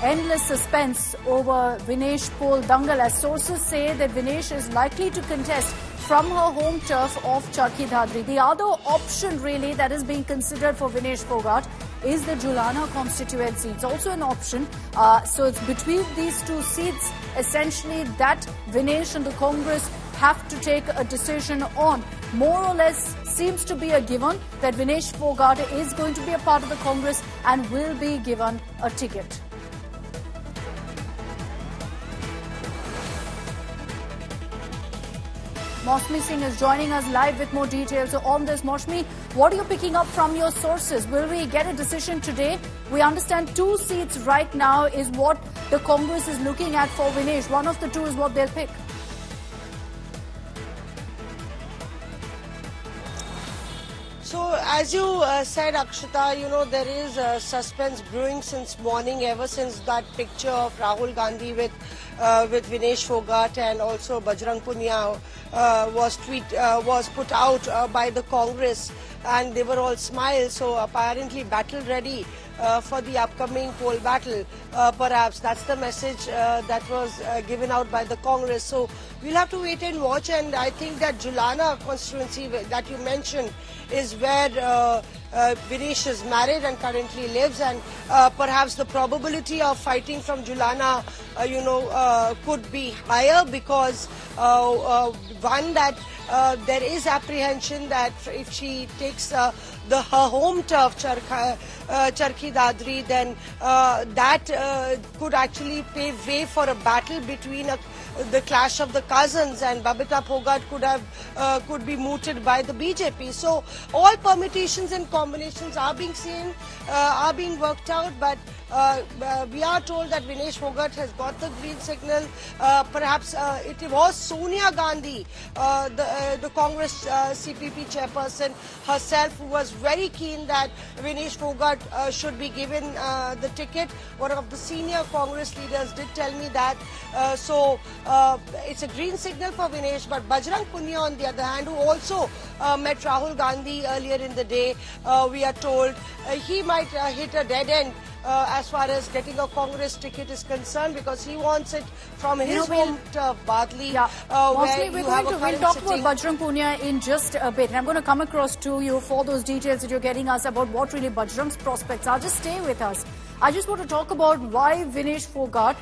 Endless suspense over Vinesh poll dangal, as sources say that Vinesh is likely to contest from her home turf of Charkhi Dadri. The other option really that is being considered for Vinesh Phogat is the Julana constituency. It's also an option. So it's between these two seats essentially that Vinesh and the Congress have to take a decision on. More or less seems to be a given that Vinesh Phogat is going to be a part of the Congress and will be given a ticket. Mosmi Singh is joining us live with more details on this. Mosmi, what are you picking up from your sources? Will we get a decision today? We understand 2 seats right now is what the Congress is looking at for Vinesh. One of the 2 is what they'll pick. So, as you said, Akshita, there is suspense brewing since morning, ever since that picture of Rahul Gandhi with Vinesh Phogat and also Bajrang Punia was put out by the Congress, and they were all smiles. So apparently battle ready for the upcoming poll battle. Perhaps that's the message that was given out by the Congress. So we'll have to wait and watch. And I think that Julana constituency that you mentioned is where Vinesh is married and currently lives, and perhaps the probability of fighting from Julana, could be higher because one that there is apprehension that if she takes her home turf, Charkhi Dadri, then that could actually pave way for a battle between the clash of the cousins, and Babita Phogat could be mooted by the BJP. So all permutations and combinations are being seen, are being worked out, but we are told that Vinesh Phogat has got the green signal. Perhaps it was Sonia Gandhi, the Congress CPP chairperson herself, who was very keen that Vinesh Phogat should be given the ticket. One of the senior Congress leaders did tell me that. So it's a green signal for Vinesh, but Bajrang Punia, on the other hand, who also met Rahul Gandhi earlier in the day, we are told he might hit a dead end as far as getting a Congress ticket is concerned, because he wants it from his home turf, Badli. Yeah. Mostly we'll talk about Bajrang Punia in just a bit. And I'm going to come across to you for those details that you're getting us about what really Bajrang's prospects are. Just stay with us. I just want to talk about why Vinesh Phogat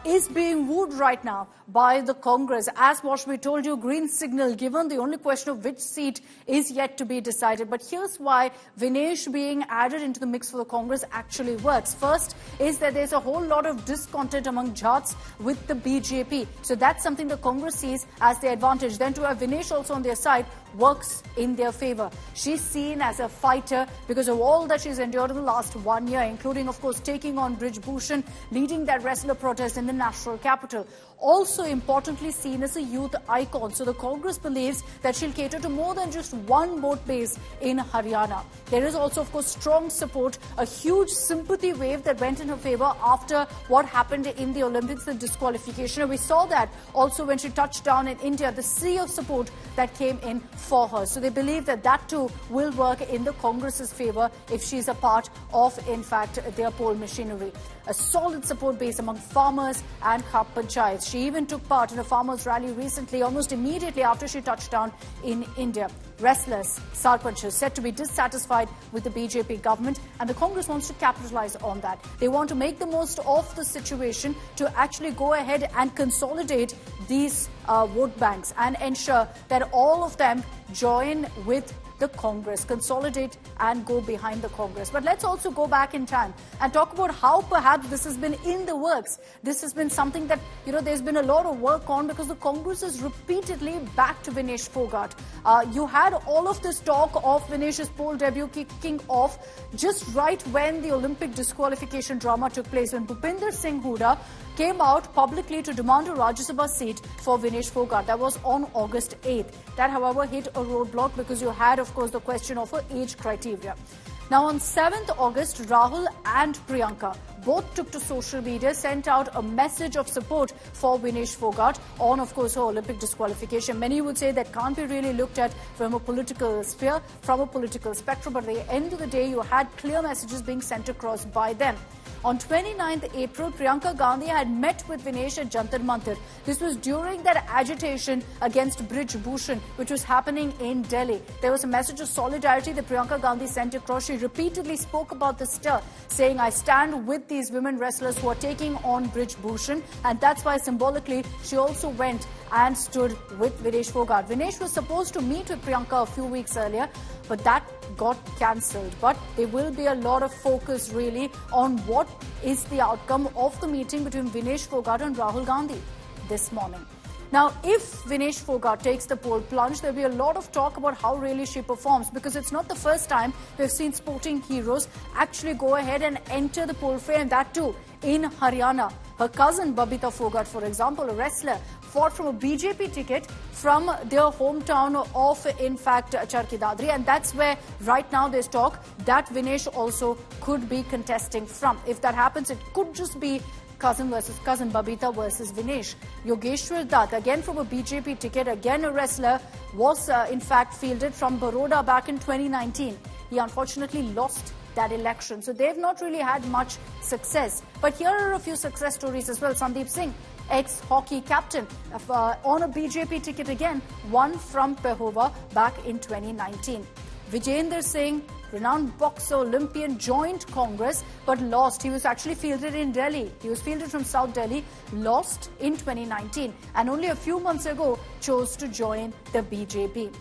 is being wooed right now by the Congress. As Mosmi told you, green signal given. The only question of which seat is yet to be decided. But here's why Vinesh being added into the mix for the Congress actually works. First is that there's a whole lot of discontent among Jats with the BJP. So that's something the Congress sees as their advantage. Then to have Vinesh also on their side works in their favor. She's seen as a fighter because of all that she's endured in the last 1 year, including, of course, taking on Brij Bhushan, leading that wrestler protest in the national capital. Also importantly seen as a youth icon. So the Congress believes that she'll cater to more than just one vote base in Haryana. There is also, of course, strong support, a huge sympathy wave that went in her favor after what happened in the Olympics, the disqualification. And we saw that also when she touched down in India, the sea of support that came in for her. So they believe that that too will work in the Congress's favor if she's a part of, in fact, their poll machinery. A solid support base among farmers and Khap Panchayats. She even took part in a farmers' rally recently, almost immediately after she touched down in India. Restless Sarpanchs said to be dissatisfied with the BJP government, and the Congress wants to capitalize on that. They want to make the most of the situation to actually go ahead and consolidate these vote banks and ensure that all of them join with the Congress, consolidate and go behind the Congress. But let's also go back in time and talk about how perhaps this has been in the works. This has been something that, there's been a lot of work on, because the Congress is repeatedly back to Vinesh Phogat. You had all of this talk of Vinesh's poll debut kicking off just right when the Olympic disqualification drama took place, when Bhupinder Singh Hooda came out publicly to demand a Rajya Sabha seat for Vinesh Phogat. That was on August 8th. That, however, hit a roadblock because you had, of course, the question of her age criteria. Now, on 7th August, Rahul and Priyanka both took to social media, sent out a message of support for Vinesh Fogart on, of course, her Olympic disqualification. Many would say that can't be really looked at from a political sphere, from a political spectrum, but at the end of the day, you had clear messages being sent across by them. On 29th April, Priyanka Gandhi had met with Vinesh at Jantar Mantar. This was during that agitation against Brij Bhushan, which was happening in Delhi. There was a message of solidarity that Priyanka Gandhi sent across. She repeatedly spoke about the stir, saying, I stand with these women wrestlers who are taking on Brij Bhushan. And that's why symbolically, she also went and stood with Vinesh Fogart. Vinesh was supposed to meet with Priyanka a few weeks earlier, but that got cancelled. But there will be a lot of focus really on what is the outcome of the meeting between Vinesh Fogart and Rahul Gandhi this morning. Now, if Vinesh Fogart takes the pole plunge, there'll be a lot of talk about how really she performs, because it's not the first time we've seen sporting heroes actually go ahead and enter the pole fray, and that too in Haryana. Her cousin Babita Fogart, for example, a wrestler, fought from a BJP ticket from their hometown of, in fact, Charki Dadri, and that's where right now there's talk that Vinesh also could be contesting from. If that happens, it could just be cousin versus cousin, Babita versus Vinesh. Yogeshwar Dutt, again from a BJP ticket, again a wrestler, was in fact fielded from Baroda back in 2019. He unfortunately lost that election, so they've not really had much success. But here are a few success stories as well. Sandeep Singh, ex-hockey captain, on a BJP ticket again, won from Pehova back in 2019. Vijayender Singh, renowned boxer, Olympian, joined Congress but lost. He was actually fielded in Delhi. He was fielded from South Delhi, lost in 2019, and only a few months ago chose to join the BJP.